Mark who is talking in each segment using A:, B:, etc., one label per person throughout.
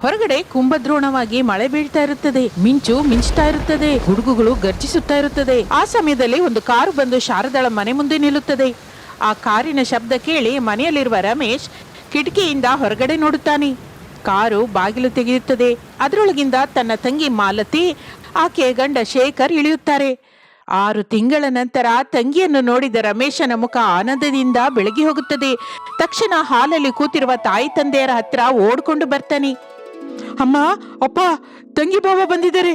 A: ಹೊರಗಡೆ ಕುಂಭದ್ರೋಣವಾಗಿ ಮಳೆ ಬೀಳ್ತಾ ಇರುತ್ತದೆ. ಮಿಂಚು ಮಿಂಚ್ತಾ ಇರುತ್ತದೆ. ಗುಡುಗುಗಳು ಗರ್ಜಿಸುತ್ತಾ ಇರುತ್ತದೆ. ಆ ಸಮಯದಲ್ಲಿ ಒಂದು ಕಾರು ಬಂದು ಶಾರದಾಳ ಮನೆ ಮುಂದೆ ನಿಲ್ಲುತ್ತದೆ. ಆ ಕಾರಿನ ಶಬ್ದ ಕೇಳಿ ಮನೆಯಲ್ಲಿರುವ ರಮೇಶ್ ಕಿಟಕಿಯಿಂದ ಹೊರಗಡೆ ನೋಡುತ್ತಾನೆ. ಕಾರು ಬಾಗಿಲು ತೆಗೆಯುತ್ತದೆ. ಅದರೊಳಗಿಂದ ತನ್ನ ತಂಗಿ ಮಾಲತಿ, ಆಕೆಯ ಗಂಡ ಶೇಖರ್ ಇಳಿಯುತ್ತಾರೆ. 6 ತಿಂಗಳ ನಂತರ ತಂಗಿಯನ್ನು ನೋಡಿದ ರಮೇಶನ ಮುಖ ಆನಂದದಿಂದ ಬೆಳಗಿ ಹೋಗುತ್ತದೆ. ತಕ್ಷಣ ಹಾಲಲ್ಲಿ ಕೂತಿರುವ ತಾಯಿ ತಂದೆಯರ ಹತ್ರ ಓಡ್ಕೊಂಡು ಬರ್ತಾನೆ. ಅಮ್ಮ, ಅಪ್ಪ, ತಂಗಿ ಬಾವ ಬಂದಿದ್ದಾರೆ.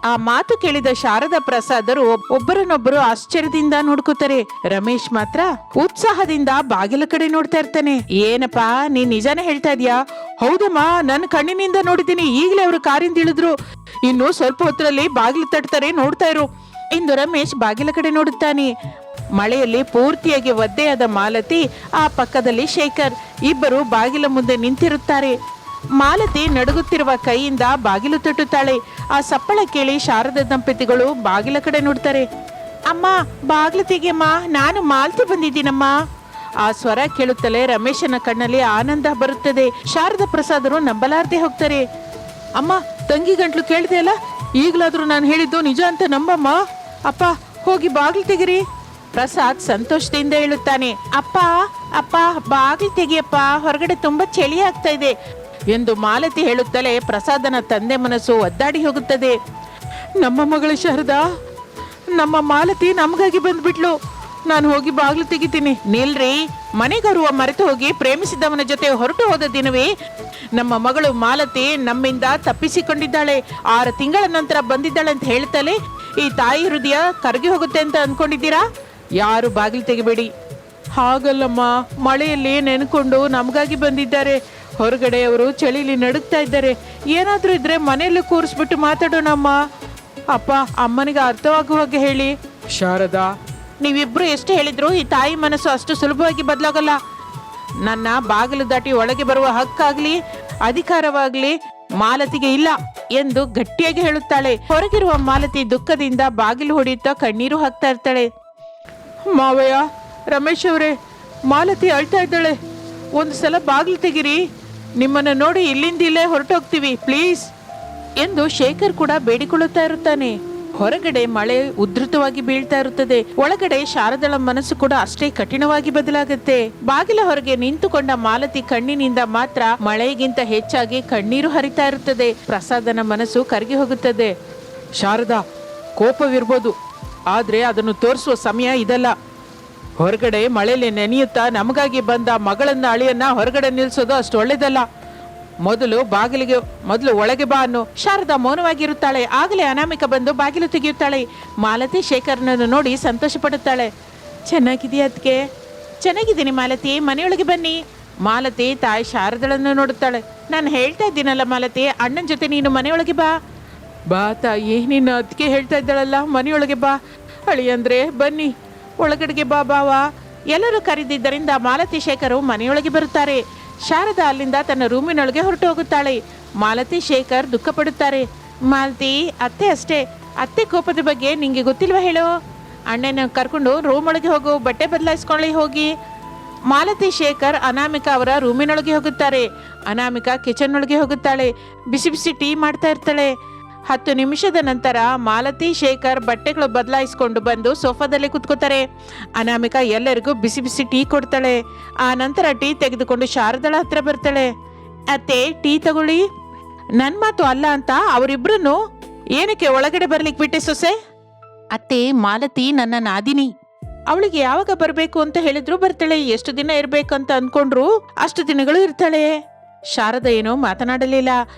A: ಆ ಮಾತು ಕೇಳಿದ ಶಾರದಾ ಪ್ರಸಾದರು ಒಬ್ಬರನ್ನೊಬ್ಬರು ಆಶ್ಚರ್ಯದಿಂದ ನೋಡ್ಕೋತಾರೆ. ರಮೇಶ್ ಮಾತ್ರ ಉತ್ಸಾಹದಿಂದ ಬಾಗಿಲ ಕಡೆ ನೋಡ್ತಾ ಇರ್ತಾನೆ. ಏನಪ್ಪಾ, ನೀನ್ ನಿಜಾನೇ ಹೇಳ್ತಾ ಇದೀಯಾ? ಹೌದಮ್ಮ, ನನ್ನ ಕಣ್ಣಿನಿಂದ ನೋಡಿದ್ದೀನಿ. ಈಗಲೇ ಅವರು ಕಾರಿಂದ ಇಳಿದ್ರು. ಇನ್ನು ಸ್ವಲ್ಪ ಹೊತ್ತರಲ್ಲಿ ಬಾಗಿಲು ತಟ್ತಾರೆ, ನೋಡ್ತಾ ಇರು ಎಂದು ರಮೇಶ್ ಬಾಗಿಲ ಕಡೆ ನೋಡುತ್ತಾನೆ. ಮಳೆಯಲ್ಲಿ ಪೂರ್ತಿಯಾಗಿ ಒದ್ದೆಯಾದ ಮಾಲತಿ, ಆ ಪಕ್ಕದಲ್ಲಿ ಶೇಖರ್ ಇಬ್ಬರು ಬಾಗಿಲ ಮುಂದೆ ನಿಂತಿರುತ್ತಾರೆ. ಮಾಲತಿ ನಡುಗುತ್ತಿರುವ ಕೈಯಿಂದ ಬಾಗಿಲು ತಟ್ಟುತ್ತಾಳೆ. ಆ ಸಪ್ಪಳ ಕೇಳಿ ಶಾರದಾ ದಂಪತಿಗಳು ಬಾಗಿಲ ಕಡೆ ನೋಡ್ತಾರೆ. ಅಮ್ಮ, ಬಾಗಿಲು ತೆಗೆಯಮ್ಮ, ನಾನು ಮಾಲತಿ ಬಂದಿದ್ದೀನಮ್ಮ. ಆ ಸ್ವರ ಕೇಳುತ್ತಲೇ ರಮೇಶನ ಕಣ್ಣಲ್ಲಿ ಆನಂದ ಬರುತ್ತದೆ. ಶಾರದಾ ಪ್ರಸಾದರು ನಂಬಲಾರದೆ ಹೋಗ್ತಾರೆ. ಅಮ್ಮ, ತಂಗಿ ಗಂಟ್ಲು ಕೇಳಿದೆ ಅಲ್ಲ, ಈಗಲಾದ್ರೂ ನಾನು ಹೇಳಿದ್ದು ನಿಜ ಅಂತ ನಂಬಮ್ಮ. ಅಪ್ಪ, ಹೋಗಿ ಬಾಗಿಲು ತೆಗಿರಿ. ಪ್ರಸಾದ್ ಸಂತೋಷದಿಂದ ಹೇಳುತ್ತಾನೆ. ಅಪ್ಪ ಅಪ್ಪ, ಬಾಗಿಲು ತೆಗಿಯಪ್ಪ, ಹೊರಗಡೆ ತುಂಬಾ ಚಳಿ ಆಗ್ತಾ ಇದೆ ಎಂದು ಮಾಲತಿ ಹೇಳುತ್ತಲೇ ಪ್ರಸಾದನ ತಂದೆ ಮನಸ್ಸು ಒದ್ದಾಡಿ ಹೋಗುತ್ತದೆ. ನಮ್ಮ ಮಗಳು ಶಾರದಾ, ನಮ್ಮ ಮಾಲತಿ ನಮಗಾಗಿ ಬಂದ್ಬಿಟ್ಲು. ನಾನು ಹೋಗಿ ಬಾಗಿಲು ತೆಗಿತೀನಿ. ನಿಲ್ರಿ, ಮನೆಗರುವ ಮರೆತು ಹೋಗಿ ಪ್ರೇಮಿಸಿದವನ ಜೊತೆ ಹೊರಟು ಹೋದ ದಿನವೇ ನಮ್ಮ ಮಗಳು ಮಾಲತಿ ನಮ್ಮಿಂದ ತಪ್ಪಿಸಿಕೊಂಡಿದ್ದಾಳೆ. 6 ತಿಂಗಳ ನಂತರ ಬಂದಿದ್ದಾಳೆ ಅಂತ ಹೇಳ್ತಲೇ ಈ ತಾಯಿ ಹೃದಯ ಕರಗಿ ಹೋಗುತ್ತೆ ಅಂತ ಅನ್ಕೊಂಡಿದ್ದೀರಾ? ಯಾರು ಬಾಗಿಲು ತೆಗಿಬೇಡಿ. ಹಾಗಲ್ಲಮ್ಮ, ಮಳೆಯಲ್ಲಿ ನೆನ್ಕೊಂಡು ನಮಗಾಗಿ ಬಂದಿದ್ದಾರೆ. ಹೊರಗಡೆ ಅವರು ಚಳಿಲಿ ನಡುಗ್ತಾ ಇದ್ದಾರೆ. ಏನಾದ್ರೂ ಇದ್ರೆ ಮನೆಯಲ್ಲೂ ಕೂರಿಸ್ಬಿಟ್ಟು ಮಾತಾಡೋಣಮ್ಮ. ಅಪ್ಪ, ಅಮ್ಮನಿಗೆ ಅರ್ಥವಾಗುವ ಹಾಗೆ ಹೇಳಿ. ಶಾರದಾ, ನೀವಿಬ್ರು ಎಷ್ಟು ಹೇಳಿದ್ರು ಈ ತಾಯಿ ಮನಸ್ಸು ಅಷ್ಟು ಸುಲಭವಾಗಿ ಬದಲಾಗಲ್ಲ. ನನ್ನ ಬಾಗಿಲು ದಾಟಿ ಒಳಗೆ ಬರುವ ಹಕ್ಕಾಗ್ಲಿ ಅಧಿಕಾರವಾಗ್ಲಿ ಮಾಲತಿಗೆ ಇಲ್ಲ ಎಂದು ಗಟ್ಟಿಯಾಗಿ ಹೇಳುತ್ತಾಳೆ. ಹೊರಗಿರುವ ಮಾಲತಿ ದುಃಖದಿಂದ ಬಾಗಿಲು ಹೊಡೆಯುತ್ತಾ ಕಣ್ಣೀರು ಹಾಕ್ತಾ ಇರ್ತಾಳೆ. ಮಾವಯ್ಯ, ರಮೇಶ್ ಅವರೇ, ಮಾಲತಿ ಅಳ್ತಾ ಇದ್ದಾಳೆ. ಒಂದು ಸಲ ಬಾಗಿಲು ತೆಗಿರಿ. ನಿಮ್ಮನ್ನು ನೋಡಿ ಇಲ್ಲಿಂದ ಇಲ್ಲೇ ಹೊರಟೋಗ್ತೀವಿ, ಪ್ಲೀಸ್ ಎಂದು ಶೇಖರ್ ಕೂಡ ಬೇಡಿಕೊಳ್ಳುತ್ತಾ ಇರುತ್ತಾನೆ. ಹೊರಗಡೆ ಮಳೆ ಉಧೃತವಾಗಿ ಬೀಳ್ತಾ ಇರುತ್ತದೆ. ಒಳಗಡೆ ಶಾರದಳ ಮನಸ್ಸು ಕೂಡ ಅಷ್ಟೇ ಕಠಿಣವಾಗಿ ಬದಲಾಗುತ್ತೆ. ಬಾಗಿಲ ಹೊರಗೆ ನಿಂತುಕೊಂಡ ಮಾಲತಿ ಕಣ್ಣಿನಿಂದ ಮಾತ್ರ ಮಳೆಗಿಂತ ಹೆಚ್ಚಾಗಿ ಕಣ್ಣೀರು ಹರಿತಾ ಇರುತ್ತದೆ. ಪ್ರಸಾದನ ಮನಸ್ಸು ಕರಗಿ ಹೋಗುತ್ತದೆ. ಶಾರದಾ, ಕೋಪವಿರ್ಬೋದು, ಆದ್ರೆ ಅದನ್ನು ತೋರಿಸುವ ಸಮಯ ಇದಲ್ಲ. ಹೊರಗಡೆ ಮಳೆಯಲ್ಲಿ ನೆನೆಯುತ್ತಾ ನಮಗಾಗಿ ಬಂದ ಮಗಳನ್ನ ಅಳಿಯನ್ನ ಹೊರಗಡೆ ನಿಲ್ಸೋದು ಅಷ್ಟು ಒಳ್ಳೇದಲ್ಲ. ಮೊದಲು ಒಳಗೆ ಬಾ ಅನ್ನು. ಶಾರದಾ ಮೌನವಾಗಿರುತ್ತಾಳೆ. ಆಗಲೇ ಅನಾಮಿಕ ಬಂದು ಬಾಗಿಲು ತೆಗೆಯುತ್ತಾಳೆ. ಮಾಲತಿ ಶೇಖರ್ನನ್ನು ನೋಡಿ ಸಂತೋಷ ಪಡುತ್ತಾಳೆ. ಚೆನ್ನಾಗಿದೆಯಾ ಅದ್ಕೆ? ಚೆನ್ನಾಗಿದ್ದೀನಿ ಮಾಲತಿ, ಮನೆಯೊಳಗೆ ಬನ್ನಿ. ಮಾಲತಿ ತಾಯಿ ಶಾರದಳನ್ನು ನೋಡುತ್ತಾಳೆ. ನಾನು ಹೇಳ್ತಾ ಇದ್ದೀನಲ್ಲ ಮಾಲತಿ, ಅಣ್ಣನ ಜೊತೆ ನೀನು ಮನೆಯೊಳಗೆ ಬಾ. ಬಾ ತಾಯಿ, ನೀನು ಅದಕ್ಕೆ ಹೇಳ್ತಾ ಇದ್ದಾಳಲ್ಲ, ಮನೆಯೊಳಗೆ ಬಾ. ಅಳಿಯಂದ್ರೆ ಬನ್ನಿ, ಒಳಗಡೆಗೆ ಬಾ ಬಾವ. ಎಲ್ಲರೂ ಕರೆದಿದ್ದರಿಂದ ಮಾಲತಿ ಶೇಖರು ಮನೆಯೊಳಗೆ ಬರುತ್ತಾರೆ. ಶಾರದಾ ಅಲ್ಲಿಂದ ತನ್ನ ರೂಮಿನೊಳಗೆ ಹೊರಟು ಹೋಗುತ್ತಾಳೆ. ಮಾಲತಿ ಶೇಖರ್ ದುಃಖ ಪಡುತ್ತಾರೆ. ಮಾಲತಿ, ಅತ್ತೆ ಅಷ್ಟೇ. ಅತ್ತೆ ಕೋಪದ ಬಗ್ಗೆ ನಿಂಗೆ ಗೊತ್ತಿಲ್ವಾ ಹೇಳು? ಅಣ್ಣನ ಕರ್ಕೊಂಡು ರೂಮ್ ಒಳಗೆ ಹೋಗು, ಬಟ್ಟೆ ಬದಲಾಯಿಸ್ಕೊಳ್ಳಿ ಹೋಗಿ. ಮಾಲತಿ ಶೇಖರ್ ಅನಾಮಿಕಾ ಅವರ ರೂಮಿನೊಳಗೆ ಹೋಗುತ್ತಾರೆ. ಅನಾಮಿಕಾ ಕಿಚನ್ ಒಳಗೆ ಹೋಗುತ್ತಾಳೆ. ಬಿಸಿ ಬಿಸಿ ಟೀ ಮಾಡ್ತಾ ಇರ್ತಾಳೆ. 10 ನಿಮಿಷದ ನಂತರ ಮಾಲತಿ ಶೇಖರ್ ಬಟ್ಟೆಗಳು ಬದಲಾಯಿಸ್ಕೊಂಡು ಬಂದು ಸೋಫಾದಲ್ಲಿ ಕುತ್ಕೋತಾರೆ. ಅನಾಮಿಕಾ ಎಲ್ಲರಿಗೂ ಬಿಸಿ ಬಿಸಿ ಟೀ ಕೊಡ್ತಾಳೆ. ಆ ನಂತರ ಟೀ ತೆಗೆದುಕೊಂಡು ಶಾರದಳ ಹತ್ರ ಬರ್ತಾಳೆ. ಅತ್ತೆ, ಟೀ ತಗೊಳ್ಳಿ. ನನ್ನ ಮಾತು ಅಲ್ಲ ಅಂತ ಅವರಿಬ್ರು ಏನಕ್ಕೆ ಒಳಗಡೆ ಬರ್ಲಿಕ್ಕೆ ಬಿಟ್ಟೆ ಸೊಸೆ? ಅತ್ತೆ, ಮಾಲತಿ ನನ್ನ ನಾದಿನಿ. ಅವಳಿಗೆ ಯಾವಾಗ ಬರಬೇಕು ಅಂತ ಹೇಳಿದ್ರು ಬರ್ತಾಳೆ. ಎಷ್ಟು ದಿನ ಇರ್ಬೇಕಂತ ಅನ್ಕೊಂಡ್ರು ಅಷ್ಟು ದಿನಗಳು ಇರ್ತಾಳೆ. ಶಾರದಾ ಏನೋ ಮಾತನಾಡಲಿಲ್ಲ.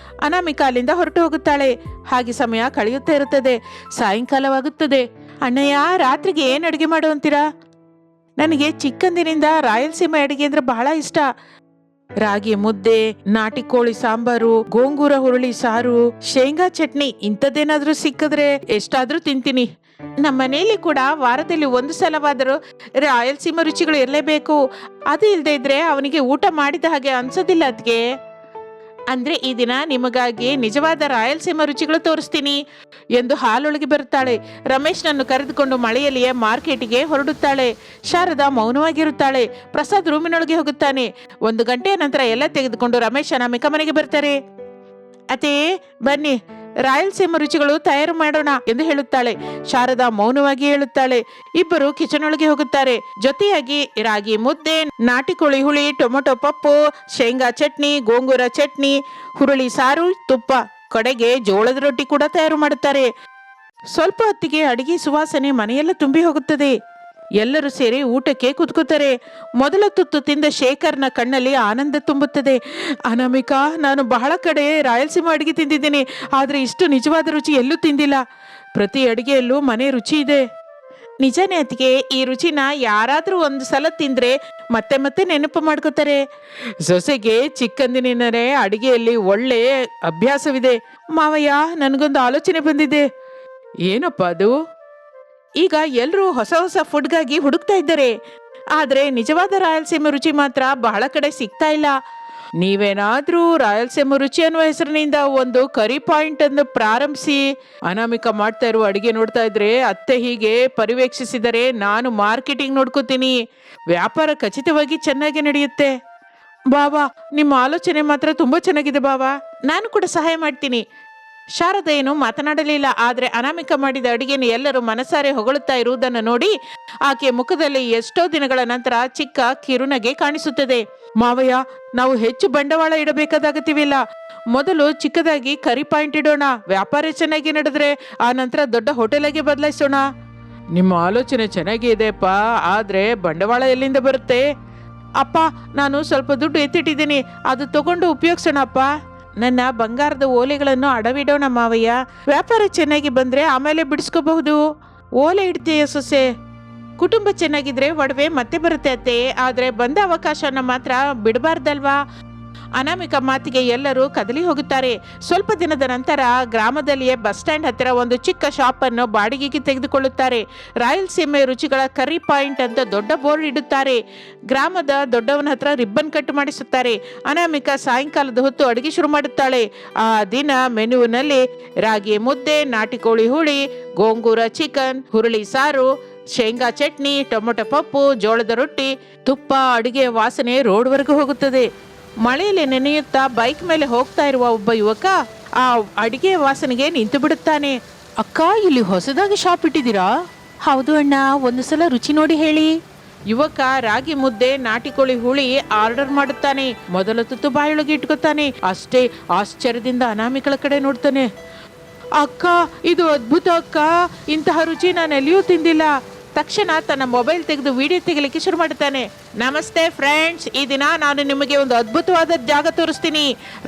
A: ಅನಾಮಿಕಾ ಅಲ್ಲಿಂದ ಹೊರಟು ಹೋಗುತ್ತಾಳೆ. ಹಾಗೆ ಸಮಯ ಕಳೆಯುತ್ತಾ ಇರುತ್ತದೆ. ಸಾಯಂಕಾಲವಾಗುತ್ತದೆ. ಅಣ್ಣಯ್ಯ, ರಾತ್ರಿಗೆ ಏನ್ ಅಡುಗೆ ಮಾಡು ಅಂತೀರಾ? ನನಗೆ ಚಿಕ್ಕಂದಿನಿಂದ ರಾಯಲಸೀಮೆ ಅಡುಗೆ ಅಂದ್ರೆ ಬಹಳ ಇಷ್ಟ. ರಾಗಿ ಮುದ್ದೆ, ನಾಟಿ ಕೋಳಿ ಸಾಂಬಾರು, ಗೋಂಗೂರ ಹುರುಳಿ ಸಾರು, ಶೇಂಗಾ ಚಟ್ನಿ ಇಂಥದ್ದೇನಾದ್ರೂ ಸಿಕ್ಕಿದ್ರೆ ಎಷ್ಟಾದ್ರೂ ತಿಂತೀನಿ. ನಮ್ಮ ಮನೆಯಲ್ಲಿ ಕೂಡ ವಾರದಲ್ಲಿ 1 ಸಲವಾದರೂ ರಾಯಲಸೀಮೆ ರುಚಿಗಳು ಇರಲೇಬೇಕು. ಅದು ಇಲ್ಲದೆ ಇದ್ರೆ ಅವನಿಗೆ ಊಟ ಮಾಡಿದ ಹಾಗೆ ಅನ್ಸೋದಿಲ್ಲ. ಅದ್ಗೆ ಅಂದ್ರೆ ಈ ದಿನ ನಿಮಗಾಗಿ ನಿಜವಾದ ರಾಯಲಸೀಮೆ ರುಚಿಗಳು ತೋರಿಸ್ತೀನಿ ಎಂದು ಹಾಲೊಳಗೆ ಬರುತ್ತಾಳೆ. ರಮೇಶ್ನನ್ನು ಕರೆದುಕೊಂಡು ಮಳೆಯಲ್ಲಿಯೇ ಮಾರ್ಕೆಟಿಗೆ ಹೊರಡುತ್ತಾಳೆ. ಶಾರದಾ ಮೌನವಾಗಿರುತ್ತಾಳೆ. ಪ್ರಸಾದ್ ರೂಮಿನೊಳಗೆ ಹೋಗುತ್ತಾನೆ. 1 ಗಂಟೆಯ ನಂತರ ಎಲ್ಲ ತೆಗೆದುಕೊಂಡು ರಮೇಶ್ ಅನಾಮಿಕಾ ಮನೆಗೆ ಬರ್ತಾರೆ. ಅದೇ ಬನ್ನಿ ರಾಯಲಸೀಮಾ ರುಚಿಗಳು ತಯಾರು ಮಾಡೋಣ ಎಂದು ಹೇಳುತ್ತಾಳೆ. ಶಾರದಾ ಮೌನವಾಗಿ ಹೇಳುತ್ತಾಳೆ. ಇಬ್ಬರು ಕಿಚನ್ ಒಳಗೆ ಹೋಗುತ್ತಾರೆ. ಜೊತೆಯಾಗಿ ರಾಗಿ ಮುದ್ದೆ, ನಾಟಿ ಕೋಳಿ ಹುಳಿ, ಟೊಮೊಟೊ ಪಪ್ಪು, ಶೇಂಗಾ ಚಟ್ನಿ, ಗೋಂಗೂರ ಚಟ್ನಿ, ಹುರುಳಿ ಸಾರು, ತುಪ್ಪ, ಕಡೆಗೆ ಜೋಳದ ರೊಟ್ಟಿ ಕೂಡ ತಯಾರು ಮಾಡುತ್ತಾರೆ. ಸ್ವಲ್ಪ ಹೊತ್ತಿಗೆ ಅಡಿಗೆ ಸುವಾಸನೆ ಮನೆಯೆಲ್ಲ ತುಂಬಿ ಹೋಗುತ್ತದೆ. ಎಲ್ಲರೂ ಸೇರಿ ಊಟಕ್ಕೆ ಕೂತ್ಕೋತಾರೆ. ಮೊದಲ ತುತ್ತು ತಿಂದ ಶೇಖರ್ನ ಕಣ್ಣಲ್ಲಿ ಆನಂದ ತುಂಬುತ್ತದೆ. ಅನಾಮಿಕಾ, ನಾನು ಬಹಳ ಕಡೆ ರಾಯಲಸೀಮಾ ಅಡಿಗೆ ತಿಂದಿದ್ದೀನಿ, ಆದರೆ ಇಷ್ಟು ನಿಜವಾದ ರುಚಿ ಎಲ್ಲೂ ತಿಂದಿಲ್ಲ. ಪ್ರತಿ ಅಡಿಗೆಯಲ್ಲೂ ಮನೆ ರುಚಿ ಇದೆ. ನಿಜನೇ ಅತ್ತಿಗೆ, ಈ ರುಚಿನ ಯಾರಾದರೂ ಒಂದು ಸಲ ತಿಂದ್ರೆ ಮತ್ತೆ ಮತ್ತೆ ನೆನಪು ಮಾಡ್ಕೋತಾರೆ. ಸೊಸೆಗೆ ಚಿಕ್ಕಂದಿನಿಂದಲೇ ಅಡಿಗೆಯಲ್ಲಿ ಒಳ್ಳೆ ಅಭ್ಯಾಸವಿದೆ. ಮಾವಯ್ಯ, ನನಗೊಂದು ಆಲೋಚನೆ ಬಂದಿದೆ. ಏನಪ್ಪ ಅದು? ಈಗ ಎಲ್ಲರೂ ಹೊಸ ಹೊಸ ಫುಡ್ಗಾಗಿ ಹುಡುಕ್ತಾ ಇದ್ದಾರೆ, ಆದರೆ ನಿಜವಾದ ರಾಯಲಸೀಮಾ ರುಚಿ ಮಾತ್ರ ಬಹಳ ಕಡೆ ಸಿಗ್ತಾ ಇಲ್ಲ. ನೀವೇನಾದ್ರೂ ರಾಯಲಸೀಮಾ ರುಚಿ ಅನ್ನುವ ಹೆಸರಿನಿಂದ ಒಂದು ಕರಿ ಪಾಯಿಂಟ್ ಅನ್ನು ಪ್ರಾರಂಭಿಸಿ. ಅನಾಮಿಕಾ ಮಾಡ್ತಾ ಇರುವ ಅಡಿಗೆ ನೋಡ್ತಾ ಇದ್ರೆ ಅತ್ತೆ ಹೀಗೆ ಪರಿವೀಕ್ಷಿಸಿದರೆ ನಾನು ಮಾರ್ಕೆಟಿಂಗ್ ನೋಡ್ಕೋತೀನಿ. ವ್ಯಾಪಾರ ಖಚಿತವಾಗಿ ಚೆನ್ನಾಗಿ ನಡೆಯುತ್ತೆ. ಬಾವಾ, ನಿಮ್ಮ ಆಲೋಚನೆ ಮಾತ್ರ ತುಂಬಾ ಚೆನ್ನಾಗಿದೆ ಬಾವಾ, ನಾನು ಕೂಡ ಸಹಾಯ ಮಾಡ್ತೀನಿ. ಶಾರದಾ ಏನು ಮಾತನಾಡಲಿಲ್ಲ. ಆದರೆ ಅನಾಮಿಕಾ ಮಾಡಿದ ಅಡಿಗೆಯನ್ನು ಎಲ್ಲರೂ ಮನಸಾರೆ ಹೊಗಳುತ್ತಾ ಇರುವುದನ್ನು ನೋಡಿ ಆಕೆ ಮುಖದಲ್ಲಿ ಎಷ್ಟೋ ದಿನಗಳ ನಂತರ ಚಿಕ್ಕ ಕಿರುನಗೆ ಕಾಣಿಸುತ್ತದೆ. ಮಾವಯ್ಯ, ನಾವು ಹೆಚ್ಚು ಬಂಡವಾಳ ಇಡಬೇಕಾದ ಅಗತ್ಯವಿಲ್ಲ. ಮೊದಲು ಚಿಕ್ಕದಾಗಿ ಕರಿ ಪಾಯಿಂಟ್ ಇಡೋಣ. ವ್ಯಾಪಾರ ಚೆನ್ನಾಗಿ ನಡೆದ್ರೆ ಆ ನಂತರ ದೊಡ್ಡ ಹೋಟೆಲ್ಗೆ ಬದಲಾಯಿಸೋಣ. ನಿಮ್ಮ ಆಲೋಚನೆ ಚೆನ್ನಾಗಿ ಇದೆಯಪ್ಪ, ಆದ್ರೆ ಬಂಡವಾಳ ಎಲ್ಲಿಂದ ಬರುತ್ತೆ? ಅಪ್ಪ, ನಾನು ಸ್ವಲ್ಪ ದುಡ್ಡು ಎತ್ತಿಟ್ಟಿದ್ದೀನಿ, ಅದು ತಗೊಂಡು ಉಪಯೋಗಿಸೋಣ ಅಪ್ಪ. ನನ್ನ ಬಂಗಾರದ ಓಲೆಗಳನ್ನು ಅಡವಿಡೋಣ ಮಾವಯ್ಯ. ವ್ಯಾಪಾರ ಚೆನ್ನಾಗಿ ಬಂದ್ರೆ ಆಮೇಲೆ ಬಿಡಿಸ್ಕೋಬಹುದು. ಓಲೆ ಇಡ್ತೀಯ ಸೊಸೆ? ಕುಟುಂಬ ಚೆನ್ನಾಗಿದ್ರೆ ಒಡವೆ ಮತ್ತೆ ಬರುತ್ತೆ ಅತ್ತೆ, ಆದ್ರೆ ಬಂದ ಅವಕಾಶನ ಮಾತ್ರ ಬಿಡಬಾರ್ದಲ್ವಾ? ಅನಾಮಿಕಾ ಮಾತಿಗೆ ಎಲ್ಲರೂ ಕದಲಿ ಹೋಗುತ್ತಾರೆ. ಸ್ವಲ್ಪ ದಿನದ ನಂತರ ಗ್ರಾಮದಲ್ಲಿಯೇ ಬಸ್ ಸ್ಟ್ಯಾಂಡ್ ಹತ್ತಿರ ಒಂದು ಚಿಕ್ಕ ಶಾಪ್ ಅನ್ನು ಬಾಡಿಗೆಗೆ ತೆಗೆದುಕೊಳ್ಳುತ್ತಾರೆ. ರಾಯಲಸೀಮೆ ರುಚಿಗಳ ಕರಿ ಪಾಯಿಂಟ್ ಅಂತ ದೊಡ್ಡ ಬೋರ್ಡ್ ಇಡುತ್ತಾರೆ. ಗ್ರಾಮದ ದೊಡ್ಡವನ ಹತ್ರ ರಿಬ್ಬನ್ ಕಟ್ ಮಾಡಿಸುತ್ತಾರೆ. ಅನಾಮಿಕಾ ಸಾಯಂಕಾಲದ ಹೊತ್ತು ಅಡುಗೆ ಶುರು ಮಾಡುತ್ತಾಳೆ. ಆ ದಿನ ಮೆನುವಿನಲ್ಲಿ ರಾಗಿ ಮುದ್ದೆ, ನಾಟಿ ಕೋಳಿ ಹುಳಿ, ಗೋಂಗೂರ ಚಿಕನ್, ಹುರುಳಿ ಸಾರು, ಶೇಂಗಾ ಚಟ್ನಿ, ಟೊಮೊಟೊ ಪಪ್ಪು, ಜೋಳದ ರೊಟ್ಟಿ, ತುಪ್ಪ. ಅಡುಗೆ ವಾಸನೆ ರೋಡ್ವರೆಗೂ ಹೋಗುತ್ತದೆ. ಮಳೆಯಲ್ಲಿ ನೆನೆಯುತ್ತಾ ಬೈಕ್ ಮೇಲೆ ಹೋಗ್ತಾ ಇರುವ ಒಬ್ಬ ಯುವಕ ಆ ಅಡಿಗೆ ವಾಸನೆಗೆ ನಿಂತು ಬಿಡುತ್ತಾನೆ. ಅಕ್ಕ, ಇಲ್ಲಿ ಹೊಸದಾಗಿ ಶಾಪ್ ಇಟ್ಟಿದ್ದೀರಾ? ಹೌದು ಅಣ್ಣ, ಒಂದು ಸಲ ರುಚಿ ನೋಡಿ ಹೇಳಿ. ಯುವಕ ರಾಗಿ ಮುದ್ದೆ, ನಾಟಿ ಕೋಳಿ ಹುಳಿ ಆರ್ಡರ್ ಮಾಡುತ್ತಾನೆ. ಮೊದಲ ತುತ್ತು ಬಾಯೊಳಗೆ ಇಟ್ಕೋತಾನೆ. ಅಷ್ಟೇ ಆಶ್ಚರ್ಯದಿಂದ ಅನಾಮಿಕಳ ಕಡೆ ನೋಡ್ತಾನೆ. ಅಕ್ಕ, ಇದು ಅದ್ಭುತ ಅಕ್ಕ, ಇಂತಹ ರುಚಿ ನಾನು ಎಲ್ಲಿಯೂ ತಿಂದಿಲ್ಲ. ತಕ್ಷಣ ತನ್ನ ಮೊಬೈಲ್ ತೆಗೆದು ವಿಡಿಯೋ ತೆಗಿಲಿಕ್ಕೆ ಶುರು ಮಾಡುತ್ತಾನೆ. ನಮಸ್ತೆ ಫ್ರೆಂಡ್ಸ್, ಈ ದಿನ ನಾನು ನಿಮಗೆ ಒಂದು ಅದ್ಭುತವಾದ ಜಾಗ ತೋರಿಸ್ತೀನಿ.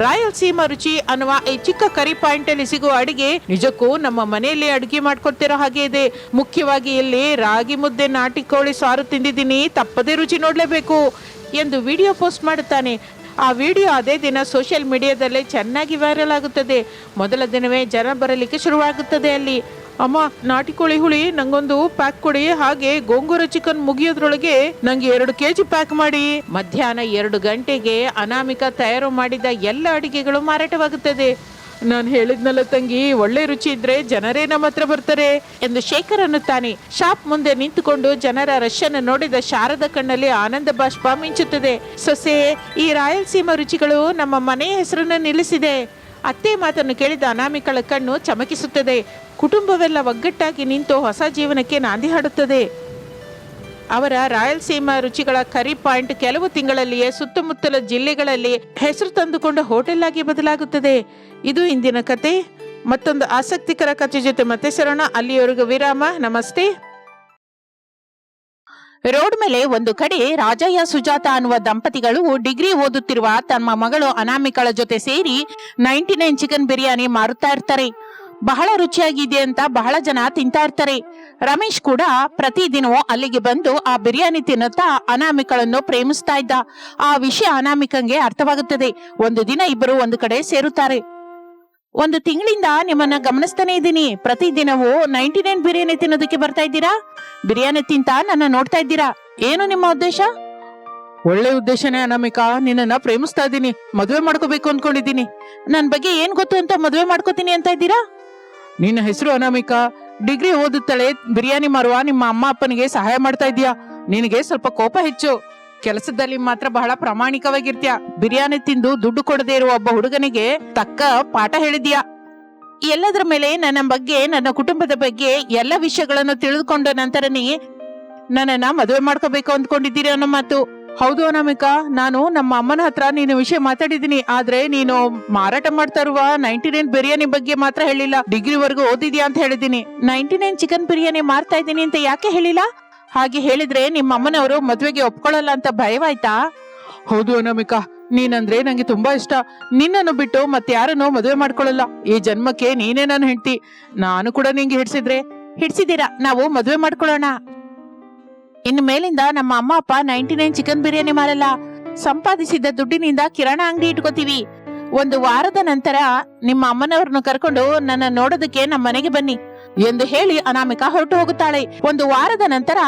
A: ರಾಯಲಸೀಮಾ ರುಚಿ ಅನ್ನುವ ಈ ಚಿಕ್ಕ ಕರಿ ಪಾಯಿಂಟ್ ಅಲ್ಲಿ ಸಿಗುವ ಅಡಿಗೆ ನಿಜಕ್ಕೂ ನಮ್ಮ ಮನೆಯಲ್ಲಿ ಅಡುಗೆ ಮಾಡ್ಕೊಳ್ತಿರೋ ಹಾಗೆ ಇದೆ. ಮುಖ್ಯವಾಗಿ ಇಲ್ಲಿ ರಾಗಿ ಮುದ್ದೆ, ನಾಟಿ ಕೋಳಿ ಸಾರು ತಿಂದಿದ್ದೀನಿ, ತಪ್ಪದೇ ರುಚಿ ನೋಡ್ಲೇಬೇಕು ಎಂದು ವಿಡಿಯೋ ಪೋಸ್ಟ್ ಮಾಡುತ್ತಾನೆ. ಆ ವಿಡಿಯೋ ಅದೇ ದಿನ ಸೋಷಿಯಲ್ ಮೀಡಿಯಾದಲ್ಲಿ ಚೆನ್ನಾಗಿ ವೈರಲ್ ಆಗುತ್ತದೆ. ಮೊದಲ ದಿನವೇ ಜನ ಬರಲಿಕ್ಕೆ ಶುರುವಾಗುತ್ತದೆ. ಅಲ್ಲಿ, ಅಮ್ಮ, ನಾಟಿ ಕೋಳಿ ಹುಳಿ ನಂಗೊಂದು ಪ್ಯಾಕ್ ಕೊಡಿ, ಹಾಗೆ ಗೋಂಗೂರ ಚಿಕನ್ ಮುಗಿಯೋದ್ರೊಳಗೆ ನಂಗೆ 2 kg ಪ್ಯಾಕ್ ಮಾಡಿ. ಮಧ್ಯಾಹ್ನ 2 ಗಂಟೆಗೆ ಅನಾಮಿಕಾ ತಯಾರು ಮಾಡಿದ ಎಲ್ಲ ಅಡಿಗೆಗಳು ಮಾರಾಟವಾಗುತ್ತದೆ. ನಾನು ಹೇಳಿದ್ನಲ್ಲ ತಂಗಿ, ಒಳ್ಳೆ ರುಚಿ ಇದ್ರೆ ಜನರೇ ನಮ್ಮ ಹತ್ರ ಬರ್ತಾರೆ ಎಂದು ಶೇಖರ್ ಅನ್ನುತ್ತಾನೆ. ಶಾಪ್ ಮುಂದೆ ನಿಂತುಕೊಂಡು ಜನರ ರಶ್ ಅನ್ನು ನೋಡಿದ ಶಾರದಾ ಕಣ್ಣಲ್ಲಿ ಆನಂದ ಬಾಷ್ಪ ಮಿಂಚುತ್ತದೆ. ಸೊಸೆ, ಈ ರಾಯಲಸೀಮಾ ರುಚಿಗಳು ನಮ್ಮ ಮನೆಯ ಹೆಸರನ್ನು ನಿಲ್ಲಿಸಿದೆ. ಅತ್ತೆ ಮಾತನ್ನು ಕೇಳಿದ ಅನಾಮಿಕಳ ಕಣ್ಣು ಚಮಕಿಸುತ್ತದೆ. ಕುಟುಂಬವೆಲ್ಲ ಒಗ್ಗಟ್ಟಾಗಿ ನಿಂತು ಹೊಸ ಜೀವನಕ್ಕೆ ನಾಂದಿ ಹಾಡುತ್ತದೆ. ಅವರ ರಾಯಲಸೀಮಾ ರುಚಿಗಳ ಕರಿ ಪಾಯಿಂಟ್ ಕೆಲವು ತಿಂಗಳಲ್ಲಿಯೇ ಸುತ್ತಮುತ್ತಲ ಜಿಲ್ಲೆಗಳಲ್ಲಿ ಹೆಸರು ತಂದುಕೊಂಡ ಹೋಟೆಲ್ ಆಗಿ ಬದಲಾಗುತ್ತದೆ. ಇದು ಇಂದಿನ ಕತೆ. ಮತ್ತೊಂದು ಆಸಕ್ತಿಕರ ಕಥೆ ಜೊತೆ ಮತ್ತೆ ಸೇರೋಣ. ಅಲ್ಲಿಯವರೆಗೂ ವಿರಾಮ. ನಮಸ್ತೆ. ರೋಡ್ ಮೇಲೆ ಒಂದು ಕಡೆ ರಾಜಯ್ಯ ಸುಜಾತ ಅನ್ನುವ ದಂಪತಿಗಳು ಡಿಗ್ರಿ ಓದುತ್ತಿರುವ ತಮ್ಮ ಮಗಳು ಅನಾಮಿಕಳ ಜೊತೆ ಸೇರಿ 99 ಚಿಕನ್ ಬಿರಿಯಾನಿ ಮಾರುತ್ತಾ ಇರ್ತಾರೆ. ಬಹಳ ರುಚಿಯಾಗಿದೆ ಅಂತ ಬಹಳ ಜನ ತಿಂತಾ ಇರ್ತಾರೆ. ರಮೇಶ್ ಕೂಡ ಪ್ರತಿದಿನವೂ ಅಲ್ಲಿಗೆ ಬಂದು ಆ ಬಿರಿಯಾನಿ ತಿನ್ನುತ್ತಾ ಅನಾಮಿಕಳನ್ನು ಪ್ರೇಮಿಸ್ತಾ ಇದ್ದ. ಆ ವಿಷಯ ಅನಾಮಿಕಂಗೆ ಅರ್ಥವಾಗುತ್ತದೆ. ಒಂದು ದಿನ ಇಬ್ಬರು ಒಂದು ಕಡೆ ಸೇರುತ್ತಾರೆ. 1 ತಿಂಗಳಿಂದ ನಿಮ್ಮನ್ನ ಗಮನಿಸ್ತಾನೆ ಇದ್ದೀನಿ. ಪ್ರತಿದಿನವೂ 99 ಬಿರಿಯಾನಿ ತಿನ್ನೋದಕ್ಕೆ ಬರ್ತಾ ಇದ್ದೀರಾ. ಬಿರಿಯಾನಿ ತಿಂತ ನನ್ನ ನೋಡ್ತಾ ಇದ್ದೀರಾ. ಏನು ನಿಮ್ಮ ಉದ್ದೇಶ? ಒಳ್ಳೆ ಉದ್ದೇಶನೇ ಅನಾಮಿಕಾ, ನಿನ್ನನ್ನ ಪ್ರೇಮಿಸ್ತಾ ಇದ್ದೀನಿ, ಮದುವೆ ಮಾಡ್ಕೋಬೇಕು ಅನ್ಕೊಂಡಿದ್ದೀನಿ. ನನ್ ಬಗ್ಗೆ ಏನ್ ಗೊತ್ತು ಅಂತ ಮದುವೆ ಮಾಡ್ಕೋತೀನಿ ಅಂತ ಇದ್ದೀರಾ? ನಿನ್ನ ಹೆಸರು ಅನಾಮಿಕಾ, ಡಿಗ್ರಿ ಓದುತ್ತಾಳೆ, ಬಿರಿಯಾನಿ ಮಾರುವ ನಿಮ್ಮ ಅಮ್ಮ ಅಪ್ಪನಿಗೆ ಸಹಾಯ ಮಾಡ್ತಾ ಇದೀಯಾ. ನಿನಗೆ ಸ್ವಲ್ಪ ಕೋಪ ಹೆಚ್ಚು. ಕೆಲಸದಲ್ಲಿ ಮಾತ್ರ ಬಹಳ ಪ್ರಾಮಾಣಿಕವಾಗಿರ್ತೀಯ. ಬಿರಿಯಾನಿ ತಿಂದು ದುಡ್ಡು ಕೊಡದೇ ಇರುವ ಒಬ್ಬ ಹುಡುಗನಿಗೆ ತಕ್ಕ ಪಾಠ ಹೇಳಿದ್ಯಾ. ಎಲ್ಲದರ ಮೇಲೆ ನನ್ನ ಬಗ್ಗೆ, ನನ್ನ ಕುಟುಂಬದ ಬಗ್ಗೆ ಎಲ್ಲ ವಿಷಯಗಳನ್ನು ತಿಳಿದುಕೊಂಡ ನಂತರನೇ ನನ್ನನ್ನ ಮದುವೆ ಮಾಡ್ಕೋಬೇಕು ಅಂದ್ಕೊಂಡಿದ್ದೀರಿ ಅನ್ನೋ ಮಾತು. ಹೌದು ಅನಾಮಿಕಾ, ನಾನು ನಮ್ಮ ಅಮ್ಮನ ಹತ್ರ ನೀನು ವಿಷಯ ಮಾತಾಡಿದೀನಿ. ಆದ್ರೆ ನೀನು ಮಾರಾಟ ಮಾಡ್ತಾ ಇರುವ 99 ಬಿರಿಯಾನಿ ಬಗ್ಗೆ ಮಾತ್ರ ಹೇಳಿಲ್ಲ. ಡಿಗ್ರಿವರೆಗೂ ಓದಿದ್ಯಾ ಅಂತ ಹೇಳಿದೀನಿ. 99 ಚಿಕನ್ ಬಿರಿಯಾನಿ ಮಾರ್ತಾ ಇದ್ದೀನಿ ಅಂತ ಯಾಕೆ ಹೇಳಿಲ್ಲ? ಹಾಗೆ ಹೇಳಿದ್ರೆ ನಿಮ್ಮ ಅಮ್ಮನವರು ಮದ್ವೆಗೆ ಒಪ್ಕೊಳ್ಳಲ್ಲ ಅಂತ ಭಯವಾಯ್ತಾ? ಹೌದು ಅನಾಮಿಕಾ, ನೀನಂದ್ರೆ ನಂಗೆ ತುಂಬಾ ಇಷ್ಟ. ನಿನ್ನನ್ನು ಬಿಟ್ಟು ಮತ್ತೆ ಯಾರನ್ನು ಮದುವೆ ಮಾಡ್ಕೊಳ್ಳಲ್ಲ. ಈ ಜನ್ಮಕ್ಕೆ ನೀನೇ ನಾನು ಹೆಂಡತಿ. ನಾನು ಕೂಡ ನಿಂಗೆ ಹಿಡ್ಸಿದ್ದೀರಾ, ನಾವು ಮದುವೆ ಮಾಡ್ಕೊಳ್ಳೋಣ. ಇನ್ನು ಮೇಲಿಂದ ನಮ್ಮ ಅಮ್ಮ ಅಪ್ಪ 99 ಚಿಕನ್ ಬಿರಿಯಾನಿ ಮಾರಲ್ಲ. ಸಂಪಾದಿಸಿದ ದುಡ್ಡಿನಿಂದ ಕಿರಾಣ ಅಂಗಡಿ ಇಟ್ಕೋತೀವಿ. ಒಂದು ವಾರದ ನಂತರ ನಿಮ್ಮ ಅಮ್ಮನವ್ರನ್ನು ಕರ್ಕೊಂಡು ನನ್ನ ನೋಡೋದಕ್ಕೆ ನಮ್ಮ ಮನೆಗೆ ಬನ್ನಿ ಎಂದು ಹೇಳಿ ಅನಾಮಿಕಾ ಹೊರಟು ಹೋಗುತ್ತಾಳೆ. ಒಂದು ವಾರದ ನಂತರ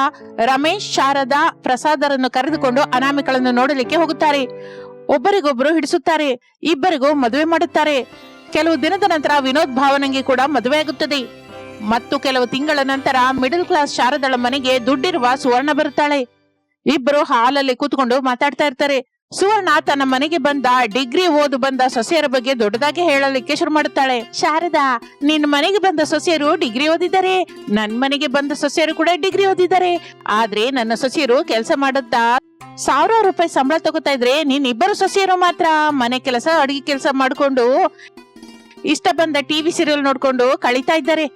A: ರಮೇಶ್, ಶಾರದಾ, ಪ್ರಸಾದರನ್ನು ಕರೆದುಕೊಂಡು ಅನಾಮಿಕಳನ್ನು ನೋಡಲಿಕ್ಕೆ ಹೋಗುತ್ತಾರೆ. ಒಬ್ಬರಿಗೊಬ್ಬರು ಹಿಡಿಸುತ್ತಾರೆ. ಇಬ್ಬರಿಗೂ ಮದುವೆ ಮಾಡುತ್ತಾರೆ. ಕೆಲವು ದಿನದ ನಂತರ ವಿನೋದ್ ಭಾವನೆಗೆ ಕೂಡ ಮದುವೆ ಆಗುತ್ತದೆ. ಮತ್ತು ಕೆಲವು ತಿಂಗಳ ನಂತರ ಮಿಡಲ್ ಕ್ಲಾಸ್ ಶಾರದಳ ಮನೆಗೆ ದುಡ್ಡಿರುವ ಸುವರ್ಣ ಬರುತ್ತಾಳೆ. ಇಬ್ಬರು ಹಾಲಲ್ಲಿ ಕೂತ್ಕೊಂಡು ಮಾತಾಡ್ತಾ ಇರ್ತಾರೆ. ಸುವರ್ಣ ತನ್ನ ಮನೆಗೆ ಬಂದ ಡಿಗ್ರಿ ಓದು ಬಂದ ಸೊಸೆಯರ ಬಗ್ಗೆ ದೊಡ್ಡದಾಗಿ ಹೇಳಲಿಕ್ಕೆ ಶುರು ಮಾಡುತ್ತಾಳೆ. ಶಾರದಾ, ನಿನ್ನ ಮನೆಗೆ ಬಂದ ಸೊಸೆಯರು ಡಿಗ್ರಿ ಓದಿದ್ದಾರೆ, ನನ್ ಮನೆಗೆ ಬಂದ ಸೊಸೆಯರು ಕೂಡ ಡಿಗ್ರಿ ಓದಿದ್ದಾರೆ. ಆದ್ರೆ ನನ್ನ ಸೊಸೆಯರು ಕೆಲಸ ಮಾಡುತ್ತಾ 1000 ರೂಪಾಯಿ ಸಂಬಳ ತಗೋತಾ ಇದ್ರೆ, ನೀನ್ ಇಬ್ಬರು ಸೊಸೆಯರು ಮಾತ್ರ ಮನೆ ಕೆಲಸ, ಅಡಿಗೆ ಕೆಲಸ ಮಾಡ್ಕೊಂಡು ಇಷ್ಟ ಬಂದ ಟಿವಿ ಸೀರಿಯಲ್ ನೋಡ್ಕೊಂಡು ಕಳೀತಾ ಇದ್ದಾರೆ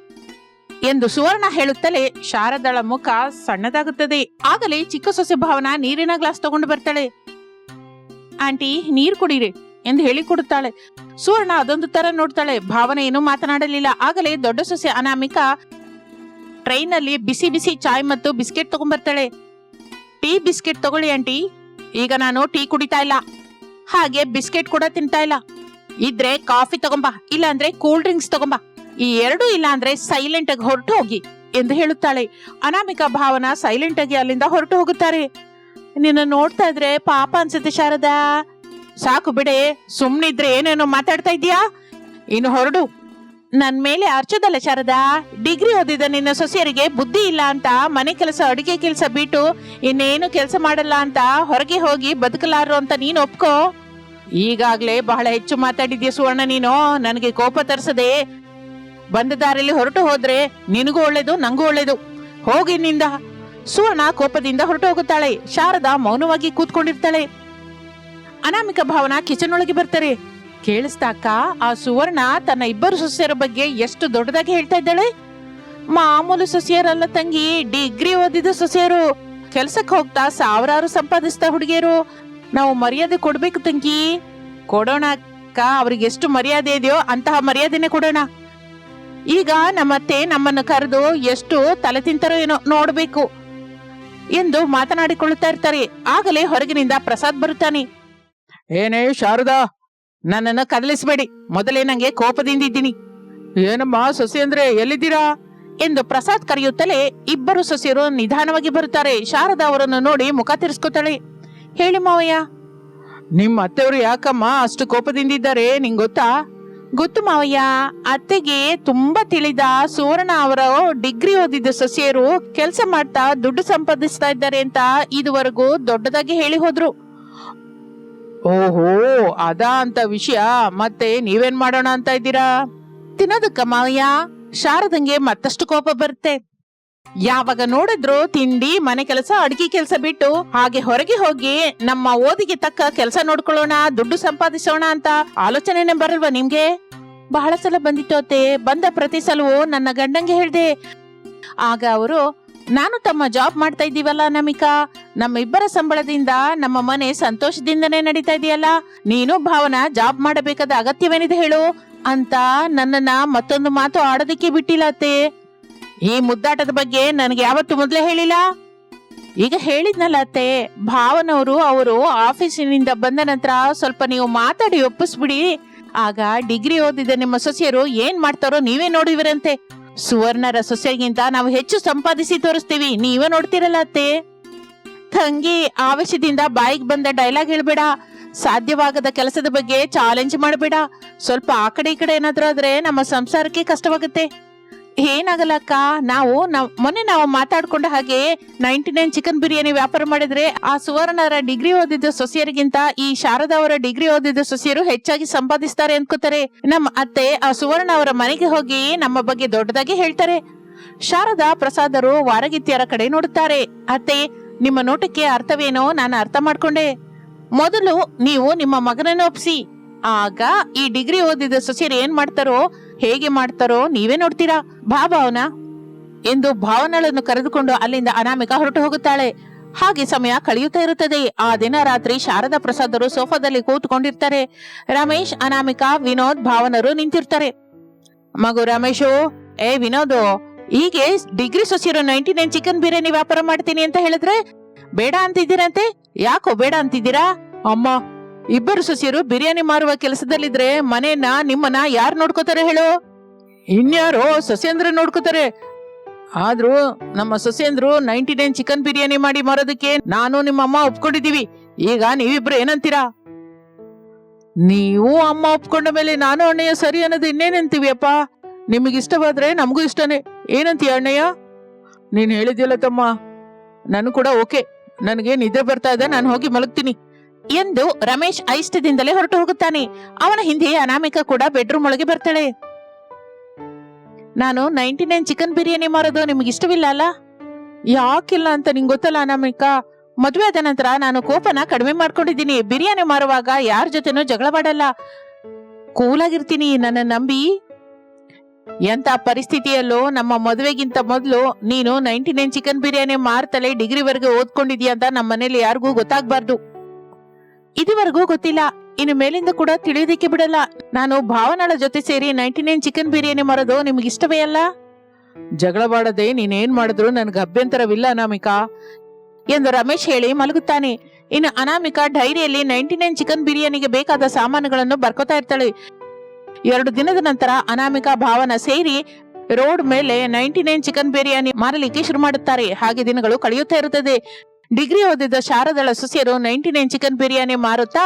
A: ಎಂದು ಸುವರ್ಣ ಹೇಳುತ್ತಲೇ ಶಾರದಳ ಮುಖ ಸಣ್ಣದಾಗುತ್ತದೆ. ಆಗಲೇ ಚಿಕ್ಕ ಸೊಸೆ ಭಾವನಾ ನೀರಿನ ಗ್ಲಾಸ್ ತಗೊಂಡು ಬರ್ತಾಳೆ. ಆಂಟಿ, ನೀರ್ ಕುಡೀರಿ ಎಂದು ಹೇಳಿ ಕೊಡುತ್ತಾಳೆ. ಸುವರ್ಣ ಅದೊಂದು ತರ ನೋಡ್ತಾಳೆ. ಭಾವನ ಏನು ಮಾತನಾಡಲಿಲ್ಲ. ಆಗಲೇ ದೊಡ್ಡ ಸೊಸೆ ಅನಾಮಿಕಾ ಟ್ರೈನ್ ಅಲ್ಲಿ ಬಿಸಿ ಬಿಸಿ ಚಾಯ್ ಮತ್ತು ಬಿಸ್ಕೆಟ್ ತಗೊಂಡ್ಬರ್ತಾಳೆ. ಟೀ ಬಿಸ್ಕೆಟ್ ತಗೊಳ್ಳಿ ಆಂಟಿ. ಈಗ ನಾನು ಟೀ ಕುಡಿತಾ ಇಲ್ಲ, ಹಾಗೆ ಬಿಸ್ಕೆಟ್ ಕೂಡ ತಿಂತಾ ಇಲ್ಲ. ಇದ್ರೆ ಕಾಫಿ ತಗೊಂಬ, ಇಲ್ಲ ಅಂದ್ರೆ ಕೂಲ್ ಡ್ರಿಂಕ್ಸ್ ತಗೊಂಬ. ಈ ಎರಡೂ ಇಲ್ಲ ಅಂದ್ರೆ ಸೈಲೆಂಟ್ ಆಗಿ ಹೊರಟು ಹೋಗಿ ಎಂದು ಹೇಳುತ್ತಾಳೆ. ಅನಾಮಿಕಾ, ಭಾವನಾ ಸೈಲೆಂಟ್ ಆಗಿ ಅಲ್ಲಿಂದ ಹೊರಟು ಹೋಗುತ್ತಾರೆ. ನಿನ್ನ ನೋಡ್ತಾ ಇದ್ರೆ ಪಾಪ ಅನ್ಸುತ್ತೆ ಶಾರದಾ. ಸಾಕು ಬಿಡೆ, ಸುಮ್ನಿದ್ರೆ ಏನೇನೋ ಮಾತಾಡ್ತಾ ಇದೀಯಾ. ಇನ್ನು ಹೊರಡು. ನನ್ ಮೇಲೆ ಅರ್ಚದಲ್ಲ ಶಾರದಾ. ಡಿಗ್ರಿ ಓದಿದ ನಿನ್ನ ಸೊಸೆಯರಿಗೆ ಬುದ್ಧಿ ಇಲ್ಲ ಅಂತ ಮನೆ ಕೆಲಸ, ಅಡಿಗೆ ಕೆಲಸ ಬಿಟ್ಟು ಇನ್ನೇನು ಕೆಲಸ ಮಾಡಲ್ಲ ಅಂತ ಹೊರಗೆ ಹೋಗಿ ಬದುಕಲಾರು ಅಂತ ನೀನು ಒಪ್ಕೋ. ಈಗಾಗ್ಲೇ ಬಹಳ ಹೆಚ್ಚು ಮಾತಾಡಿದ್ಯಾ ಸುವರ್ಣ. ನೀನು ನನಗೆ ಕೋಪ ತರಿಸದೆ ಬಂದ ದಾರಿಯಲ್ಲಿ ಹೊರಟು ಹೋದ್ರೆ ನಿನಗೂ ಒಳ್ಳೇದು, ನಂಗೂ ಒಳ್ಳೇದು. ಹೋಗಿನಿಂದ. ಸುವರ್ಣ ಕೋಪದಿಂದ ಹೊರಟು ಹೋಗುತ್ತಾಳೆ. ಶಾರದಾ ಮೌನವಾಗಿ ಕೂತ್ಕೊಂಡಿರ್ತಾಳೆ. ಅನಾಮಿಕಾ, ಭಾವನಾ ಕಿಚನ್ ಒಳಗೆ ಬರ್ತಾರೆ. ಕೇಳಿಸ್ತಾ ಅಕ್ಕ, ಆ ಸುವರ್ಣ ತನ್ನ ಇಬ್ಬರು ಸೊಸೆಯರ ಬಗ್ಗೆ ಎಷ್ಟು ದೊಡ್ಡದಾಗಿ ಹೇಳ್ತಾ ಇದ್ದಾಳೆ. ಮಾಮೂಲು ಸೊಸೆಯರಲ್ಲ ತಂಗಿ, ಡಿಗ್ರಿ ಓದಿದ ಸೊಸೆಯರು. ಕೆಲ್ಸಕ್ಕೆ ಹೋಗ್ತಾ 1000 ಸಂಪಾದಿಸ್ತಾ ಹುಡುಗಿಯರು. ನಾವು ಮರ್ಯಾದೆ ಕೊಡ್ಬೇಕು ತಂಗಿ. ಕೊಡೋಣ ಅಕ್ಕ, ಅವ್ರಿಗೆ ಎಷ್ಟು ಮರ್ಯಾದೆ ಇದೆಯೋ ಅಂತಹ ಮರ್ಯಾದೆನೆ ಕೊಡೋಣ. ಈಗ ನಮ್ಮತ್ತೆ ನಮ್ಮನ್ನು ಕರೆದು ಎಷ್ಟು ತಲೆ ತಿಂತಾರೋ ಏನೋ ನೋಡ್ಬೇಕು ಎಂದು ಮಾತನಾಡಿಕೊಳ್ಳುತ್ತಾ ಇರ್ತಾರೆ. ಆಗಲೇ ಹೊರಗಿನಿಂದ ಪ್ರಸಾದ್ ಬರುತ್ತಾನೆ. ಏನೇ ಶಾರದಾ, ನನ್ನನ್ನು ಕದಲಿಸಬೇಡಿ. ಮೊದಲೇ ನಂಗೆ ಕೋಪದಿಂದಿದ್ದೀನಿ. ಏನಮ್ಮ ಸೊಸೆ ಅಂದ್ರೆ, ಎಲ್ಲಿದ್ದೀರಾ ಎಂದು ಪ್ರಸಾದ್ ಕರೆಯುತ್ತಲೇ ಇಬ್ಬರು ಸೊಸೆಯರು ನಿಧಾನವಾಗಿ ಬರುತ್ತಾರೆ. ಶಾರದಾ ಅವರನ್ನು ನೋಡಿ ಮುಖ ತಿರ್ಸ್ಕೊತಾಳೆ. ಹೇಳಿ ಮಾವಯ್ಯ. ನಿಮ್ಮ ಅತ್ತೆಯವರು ಯಾಕಮ್ಮ ಅಷ್ಟು ಕೋಪದಿಂದಿದ್ದಾರೆ, ನಿಂಗೆ ಗೊತ್ತಾ? ಗೊತ್ತು ಮಾವಯ್ಯ. ಅತ್ತೆಗೆ ತುಂಬಾ ತಿಳಿದ ಸುವರ್ಣ ಅವರು ಡಿಗ್ರಿ ಓದಿದ ಸೊಸೆಯರು ಕೆಲಸ ಮಾಡ್ತಾ ದುಡ್ಡು ಸಂಪಾದಿಸ್ತಾ ಇದ್ದಾರೆ ಅಂತ ಇದುವರೆಗೂ ದೊಡ್ಡದಾಗಿ ಹೇಳಿ ಹೋದ್ರು. ಓಹೋ, ಅದಾ ಅಂತ ವಿಷಯ. ಮತ್ತೆ ನೀವೇನ್ ಮಾಡೋಣ ಅಂತ ಇದ್ದೀರಾ? ತಿನ್ನೋದಕ್ಕ ಮಾವಯ್ಯ. ಶಾರದಂಗೆ ಮತ್ತಷ್ಟು ಕೋಪ ಬರುತ್ತೆ. ಯಾವಾಗ ನೋಡಿದ್ರು ತಿಂಡಿ, ಮನೆ ಕೆಲಸ, ಅಡಿಗೆ ಕೆಲಸ ಬಿಟ್ಟು ಹಾಗೆ ಹೊರಗೆ ಹೋಗಿ ನಮ್ಮ ಓದಿಗೆ ತಕ್ಕ ಕೆಲಸ ನೋಡ್ಕೊಳ್ಳೋಣ, ದುಡ್ಡು ಸಂಪಾದಿಸೋಣ ಅಂತ ಆಲೋಚನೆನೇ ಬರಲ್ವಾ ನಿಮ್ಗೆ? ಬಹಳ ಸಲ ಬಂದಿತ್ತು ಅತ್ತೆ. ಬಂದ ಪ್ರತಿ ಸಲವೂ ನನ್ನ ಗಂಡಂಗೆ ಹೇಳ್ದೆ. ಆಗ ಅವರು, ನಾನು ತಮ್ಮ ಜಾಬ್ ಮಾಡ್ತಾ ಇದ್ದೀವಲ್ಲ ಅನಾಮಿಕಾ, ನಮ್ಮ ಇಬ್ಬರ ಸಂಬಳದಿಂದ ನಮ್ಮ ಮನೆ ಸಂತೋಷದಿಂದನೇ ನಡೀತಾ ಇದೆಯಲ್ಲ, ನೀನು ಭಾವನಾ ಜಾಬ್ ಮಾಡಬೇಕಾದ ಅಗತ್ಯವೇನಿದೆ ಹೇಳು ಅಂತ ನನ್ನನ್ನ ಮತ್ತೊಂದು ಮಾತು ಆಡೋದಕ್ಕೆ ಬಿಟ್ಟಿಲ್ಲ ಅತ್ತೆ. ಈ ಮುದ್ದಾಟದ ಬಗ್ಗೆ ನನಗೆ ಯಾವತ್ತು ಮೊದಲೇ ಹೇಳಿಲ್ಲ. ಈಗ ಹೇಳಿದ್ನಲ್ಲ ಅತ್ತೆ. ಭಾವನವರು ಅವರು ಆಫೀಸಿನಿಂದ ಬಂದ ನಂತರ ಸ್ವಲ್ಪ ನೀವು ಮಾತಾಡಿ ಒಪ್ಪಿಸ್ಬಿಡಿ. ಆಗ ಡಿಗ್ರಿ ಓದಿದ ನಿಮ್ಮ ಸೊಸೆಯರು ಏನ್ ಮಾಡ್ತಾರೋ ನೀವೇ ನೋಡಿವಿರಂತೆ. ಸುವರ್ಣರ ಸೊಸೆಗಿಂತ ನಾವು ಹೆಚ್ಚು ಸಂಪಾದಿಸಿ ತೋರಿಸ್ತೀವಿ, ನೀವೇ ನೋಡ್ತಿರಲ್ಲ ಅತ್ತೆ. ತಂಗಿ, ಆವೇಶದಿಂದ ಬಾಯಿಗೆ ಬಂದ ಡೈಲಾಗ್ ಹೇಳ್ಬೇಡ. ಸಾಧ್ಯವಾಗದ ಕೆಲಸದ ಬಗ್ಗೆ ಚಾಲೆಂಜ್ ಮಾಡಬೇಡ. ಸ್ವಲ್ಪ ಆ ಕಡೆ ಈ ಕಡೆ ಏನಾದ್ರೂ ಆದ್ರೆ ನಮ್ಮ ಸಂಸಾರಕ್ಕೆ ಕಷ್ಟವಾಗುತ್ತೆ. ಏನಾಗಲ್ಲ ಅಕ್ಕ, ಮೊನ್ನೆ ನಾವು ಮಾತಾಡ್ಕೊಂಡ ಹಾಗೆ 99 ಚಿಕನ್ ಬಿರಿಯಾನಿ ವ್ಯಾಪಾರ ಮಾಡಿದ್ರೆ ಆ ಸುವರ್ಣರ ಡಿಗ್ರಿ ಓದಿದ ಸೊಸೆಯರಿಗಿಂತ ಈ ಶಾರದಾ ಅವರ ಡಿಗ್ರಿ ಓದಿದ ಸೊಸೆಯರು ಹೆಚ್ಚಾಗಿ ಸಂಪಾದಿಸ್ತಾರೆ ಅನ್ಕೋತಾರೆ. ನಮ್ಮ ಅತ್ತೆ ಆ ಸುವರ್ಣ ಅವರ ಮನೆಗೆ ಹೋಗಿ ನಮ್ಮ ಬಗ್ಗೆ ದೊಡ್ಡದಾಗಿ ಹೇಳ್ತಾರೆ. ಶಾರದಾ ಪ್ರಸಾದರು ವಾರಗಿತ್ತಿಯರ ಕಡೆ ನೋಡುತ್ತಾರೆ. ಅತ್ತೆ, ನಿಮ್ಮ ನೋಟಕ್ಕೆ ಅರ್ಥವೇನೋ ನಾನು ಅರ್ಥ ಮಾಡ್ಕೊಂಡೆ. ಮೊದಲು ನೀವು ನಿಮ್ಮ ಮಗನನ್ನು ಒಪ್ಸಿ, ಆಗ ಈ ಡಿಗ್ರಿ ಓದಿದ ಸೊಸೆಯರು ಏನ್ ಮಾಡ್ತಾರೋ ಹೇಗೆ ಮಾಡ್ತಾರೋ ನೀವೇ ನೋಡ್ತೀರಾ. ಭಾವನ ಎಂದು ಭಾವನಳನ್ನು ಕರೆದುಕೊಂಡು ಅಲ್ಲಿಂದ ಅನಾಮಿಕಾ ಹೊರಟು ಹೋಗುತ್ತಾಳೆ. ಹಾಗೆ ಸಮಯ ಕಳೆಯುತ್ತಾ ಇರುತ್ತದೆ. ಆ ದಿನ ರಾತ್ರಿ ಶಾರದಾ ಪ್ರಸಾದರು ಸೋಫಾದಲ್ಲಿ ಕೂತ್ಕೊಂಡಿರ್ತಾರೆ. ರಮೇಶ್, ಅನಾಮಿಕಾ, ವಿನೋದ್, ಭಾವನರು ನಿಂತಿರ್ತಾರೆ. ಮಗು ರಮೇಶು, ವಿನೋದ್, ಹೀಗೆ ಡಿಗ್ರಿ ಸೊಸೆಯರು 99 ಚಿಕನ್ ಬಿರಿಯಾನಿ ವ್ಯಾಪಾರ ಮಾಡ್ತೀನಿ ಅಂತ ಹೇಳಿದ್ರೆ ಬೇಡ ಅಂತಿದ್ದೀರಂತೆ. ಯಾಕೋ ಬೇಡ ಅಂತಿದ್ದೀರಾ? ಅಮ್ಮ, ಇಬ್ಬರು ಸೊಸೆಯರು ಬಿರಿಯಾನಿ ಮಾರುವ ಕೆಲಸದಲ್ಲಿದ್ರೆ ಮನೆಯನ್ನ ನಿಮ್ಮನ್ನ ಯಾರು ನೋಡ್ಕೋತಾರೆ ಹೇಳು? ಇನ್ಯಾರೋ ಸೊಸೆಯಂದ್ರ ನೋಡ್ಕೋತಾರೆ. ಆದ್ರೂ ನಮ್ಮ ಸೊಸೆಯಂದ್ರು 99 ಚಿಕನ್ ಬಿರಿಯಾನಿ ಮಾಡಿ ಮಾರೋದಕ್ಕೆ ನಾನು ನಿಮ್ಮಮ್ಮ ಒಪ್ಕೊಂಡಿದೀವಿ. ಈಗ ನೀವಿಬ್ರು ಏನಂತೀರಾ? ನೀವು ಅಮ್ಮ ಒಪ್ಕೊಂಡ ಮೇಲೆ ನಾನು ಅಣ್ಣಯ್ಯ ಸರಿ ಅನ್ನೋದು ಇನ್ನೇನಂತೀವಿ ಅಪ್ಪ. ನಿಮಗಿಷ್ಟವಾದ್ರೆ ನಮಗೂ ಇಷ್ಟನೇ. ಏನಂತೀಯ ಅಣ್ಣಯ್ಯ? ನೀನ್ ಹೇಳಿದ್ಯಲ್ಲ ತಮ್ಮ, ನಾನು ಕೂಡ ಓಕೆ. ನನಗೆ ನಿದ್ದೆ ಬರ್ತಾ ಇದೆ, ನಾನು ಹೋಗಿ ಮಲಗ್ತೀನಿ ಎಂದು ರಮೇಶ್ ಐಷ್ಟದಿಂದಲೇ ಹೊರಟು ಹೋಗುತ್ತಾನೆ. ಅವನ ಹಿಂದೆ ಅನಾಮಿಕಾ ಕೂಡ ಬೆಡ್ರೂಮ್ ಒಳಗೆ ಬರ್ತಾಳೆ. ನಾನು 99 ಚಿಕನ್ ಬಿರಿಯಾನಿ ಮಾರೋದು ನಿಮ್ಗೆ ಇಷ್ಟವಿಲ್ಲ ಅಲ್ಲ? ಯಾಕಿಲ್ಲ ಅಂತ ನಿಂಗೆ ಗೊತ್ತಲ್ಲ ಅನಾಮಿಕಾ. ಮದುವೆ ಆದ ನಂತರ ನಾನು ಕೋಪನ ಕಡಿಮೆ ಮಾಡ್ಕೊಂಡಿದ್ದೀನಿ. ಬಿರಿಯಾನಿ ಮಾರುವಾಗ ಯಾರ ಜೊತೆನೂ ಜಗಳ ಮಾಡಲ್ಲ, ಕೂಲಾಗಿರ್ತೀನಿ, ನನ್ನ ನಂಬಿ. ಎಂತ ಪರಿಸ್ಥಿತಿಯಲ್ಲೂ ನಮ್ಮ ಮದುವೆಗಿಂತ ಮೊದಲು ನೀನು 99 ಚಿಕನ್ ಬಿರಿಯಾನಿ ಮಾರ್ತಲೇ ಡಿಗ್ರಿವರೆಗೆ ಓದ್ಕೊಂಡಿದ್ಯಾ ಅಂತ ನಮ್ಮ ಮನೇಲಿ ಯಾರಿಗೂ ಗೊತ್ತಾಗ್ಬಾರ್ದು. ಇದುವರೆಗೂ ಗೊತ್ತಿಲ್ಲ, ಇನ್ನು ಮೇಲಿಂದ ಕೂಡ ತಿಳಿಯೋದಿಕ್ಕೆ ಬಿಡಲ್ಲ. ನಾನು ಭಾವನಳ ಜೊತೆ ಸೇರಿ 99 ಚಿಕನ್ ಬಿರಿಯಾನಿ ಮಾರೋದು ನಿಮ್ಗೆ ಇಷ್ಟವೇ ಅಲ್ಲ? ಜಗಳ ಬಾಡದೆ ನೀನೇನ್ ಮಾಡಿದ್ರು ನನ್ಗೆ ಅಭ್ಯಂತರವಿಲ್ಲ ಅನಾಮಿಕಾ ಎಂದು ರಮೇಶ್ ಹೇಳಿ ಮಲಗುತ್ತಾನೆ. ಇನ್ನು ಅನಾಮಿಕಾ ಡೈರಿಯಲ್ಲಿ 99 ಚಿಕನ್ ಬಿರಿಯಾನಿಗೆ ಬೇಕಾದ ಸಾಮಾನುಗಳನ್ನು ಬರ್ಕೋತಾ ಇರ್ತಾಳೆ. 2 ದಿನದ ನಂತರ ಅನಾಮಿಕಾ, ಭಾವನ ಸೇರಿ ರೋಡ್ ಮೇಲೆ 99 ಚಿಕನ್ ಬಿರಿಯಾನಿ ಮಾರಲಿಕ್ಕೆ ಶುರು ಮಾಡುತ್ತಾರೆ. ಹಾಗೆ ದಿನಗಳು ಕಳೆಯುತ್ತಾ ಇರುತ್ತದೆ. ಡಿಗ್ರಿ ಓದಿದ ಶಾರದಳ ಸೊಸೆಯರು 99 ಚಿಕನ್ ಬಿರಿಯಾನಿ ಮಾರುತ್ತಾ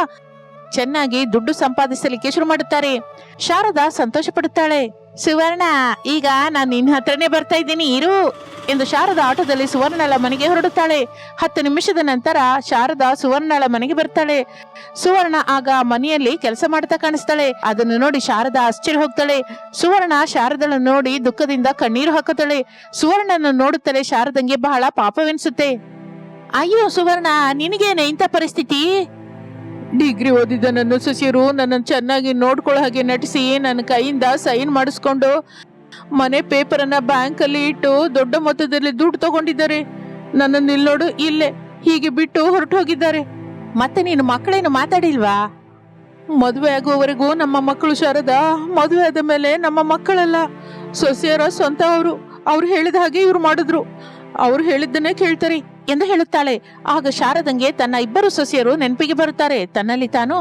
A: ಚೆನ್ನಾಗಿ ದುಡ್ಡು ಸಂಪಾದಿಸಲಿಕ್ಕೆ ಶುರು ಮಾಡುತ್ತಾರೆ. ಶಾರದಾ ಸಂತೋಷ ಪಡುತ್ತಾಳೆ. ಸುವರ್ಣ, ಈಗ ನಾನು ನಿನ್ನ ಹತ್ರನೇ ಬರ್ತಾ ಇದ್ದೀನಿ ಇರು ಎಂದು ಶಾರದಾ ಆಟೋದಲ್ಲಿ ಸುವರ್ಣಳ ಮನೆಗೆ ಹೊರಡುತ್ತಾಳೆ. 10 ನಿಮಿಷದ ನಂತರ ಶಾರದಾ ಸುವರ್ಣಳ ಮನೆಗೆ ಬರ್ತಾಳೆ. ಸುವರ್ಣ ಆಗ ಮನೆಯಲ್ಲಿ ಕೆಲಸ ಮಾಡ್ತಾ ಕಾಣಿಸ್ತಾಳೆ. ಅದನ್ನು ನೋಡಿ ಶಾರದಾ ಆಶ್ಚರ್ಯ ಹೋಗ್ತಾಳೆ. ಸುವರ್ಣ ಶಾರದಳನ್ನು ನೋಡಿ ದುಃಖದಿಂದ ಕಣ್ಣೀರು ಹಾಕುತ್ತಾಳೆ. ಸುವರ್ಣನ ನೋಡುತ್ತಲೇ ಶಾರದಂಗೆ ಬಹಳ ಪಾಪವೆನಿಸುತ್ತೆ. ಅಯ್ಯೋ ಸುವರ್ಣ, ನಿನಗೇನೆ ಇಂಥ ಪರಿಸ್ಥಿತಿ? ಡಿಗ್ರಿ ಓದಿದ ನನ್ನ ಸೊಸೆಯರು ನನ್ನನ್ನು ಚೆನ್ನಾಗಿ ನೋಡ್ಕೊಳ್ಳೋ ಹಾಗೆ ನಟಿಸಿ ನನ್ನ ಕೈಯಿಂದ ಸೈನ್ ಮಾಡಿಸ್ಕೊಂಡು ಮನೆ ಪೇಪರನ್ನ ಬ್ಯಾಂಕಲ್ಲಿ ಇಟ್ಟು ದೊಡ್ಡ ಮೊತ್ತದಲ್ಲಿ ದುಡ್ಡು ತಗೊಂಡಿದ್ದಾರೆ. ನನ್ನನ್ನು ಇಲ್ಲಿ ನೋಡು, ಇಲ್ಲೇ ಹೀಗೆ ಬಿಟ್ಟು ಹೊರಟು ಹೋಗಿದ್ದಾರೆ. ಮತ್ತೆ ನೀನು ಮಕ್ಕಳೇನು ಮಾತಾಡಿಲ್ವಾ? ಮದುವೆ ಆಗುವವರೆಗೂ ನಮ್ಮ ಮಕ್ಕಳು ಶಾರದಾ, ಮದುವೆ ಆದ ಮೇಲೆ ನಮ್ಮ ಮಕ್ಕಳಲ್ಲ, ಸೊಸೆಯರ ಸ್ವಂತ ಅವರು. ಅವ್ರು ಹೇಳಿದ ಹಾಗೆ ಇವ್ರು ಮಾಡಿದ್ರು, ಅವ್ರು ಹೇಳಿದ್ದನ್ನೇ ಕೇಳ್ತಾರೆ ಎಂದು ಹೇಳುತ್ತಾಳೆ. ಆಗ ಶಾರದಂಗೆ ತನ್ನ ಇಬ್ಬರು ಸೊಸೆಯರು ನೆನಪಿಗೆ ಬರುತ್ತಾರೆ. ತನ್ನಲ್ಲಿ ತಾನು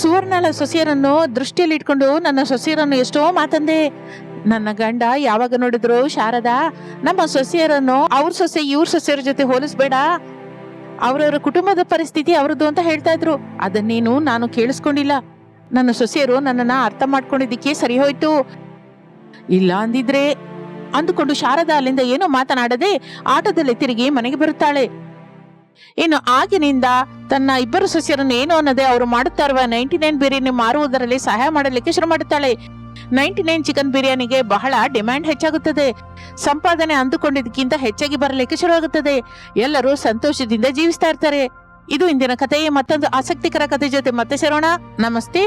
A: ಸುವರ್ಣಳ ಸೊಸೆಯರನ್ನು ದೃಷ್ಟಿಯಲ್ಲಿ ಇಟ್ಕೊಂಡು ನನ್ನ ಸೊಸೆಯರನ್ನು ಎಷ್ಟೋ ಮಾತಂದೆ. ನನ್ನ ಗಂಡ ಯಾವಾಗ ನೋಡಿದ್ರು ಶಾರದಾ, ನಮ್ಮ ಸೊಸೆಯರನ್ನು ಅವ್ರ ಸೊಸೆ ಇವ್ರ ಸೊಸೆಯರ ಜೊತೆ ಹೋಲಿಸ್ಬೇಡ, ಅವರವರ ಕುಟುಂಬದ ಪರಿಸ್ಥಿತಿ ಅವರದ್ದು ಅಂತ ಹೇಳ್ತಾ ಇದ್ರು. ಅದನ್ನೇನು ನಾನು ಕೇಳಿಸ್ಕೊಂಡಿಲ್ಲ. ನನ್ನ ಸೊಸೆಯರು ನನ್ನನ್ನ ಅರ್ಥ ಮಾಡ್ಕೊಂಡಿದ್ದಕ್ಕೆ ಸರಿ ಹೋಯ್ತು, ಇಲ್ಲ ಅಂದಿದ್ರೆ ಅಂದುಕೊಂಡು ಶಾರದಾ ಅಲ್ಲಿಂದ ಏನೋ ಮಾತನಾಡದೆ ಆಟೋದಲ್ಲಿ ತಿರುಗಿ ಮನೆಗೆ ಬರುತ್ತಾಳೆ. ಇನ್ನು ಆಗಿನಿಂದ ತನ್ನ ಇಬ್ಬರು ಸೊಸೆಯರನ್ನು ಏನು ಅನ್ನದೆ ಅವರು ಮಾಡುತ್ತಾ ಇರುವ 99 ಬಿರಿಯಾನಿ ಮಾರುವುದರಲ್ಲಿ ಸಹಾಯ ಮಾಡಲಿಕ್ಕೆ ಶುರು ಮಾಡುತ್ತಾಳೆ. 99 ಚಿಕನ್ ಬಿರಿಯಾನಿಗೆ ಬಹಳ ಡಿಮ್ಯಾಂಡ್ ಹೆಚ್ಚಾಗುತ್ತದೆ. ಸಂಪಾದನೆ ಅಂದುಕೊಂಡಿದ್ದಕ್ಕಿಂತ ಹೆಚ್ಚಾಗಿ ಬರಲಿಕ್ಕೆ ಶುರುವಾಗುತ್ತದೆ. ಎಲ್ಲರೂ ಸಂತೋಷದಿಂದ ಜೀವಿಸ್ತಾ ಇರ್ತಾರೆ. ಇದು ಇಂದಿನ ಕಥೆಯೇ. ಮತ್ತೊಂದು ಆಸಕ್ತಿಕರ ಕಥೆ ಜೊತೆ ಮತ್ತೆ ಸೇರೋಣ. ನಮಸ್ತೆ.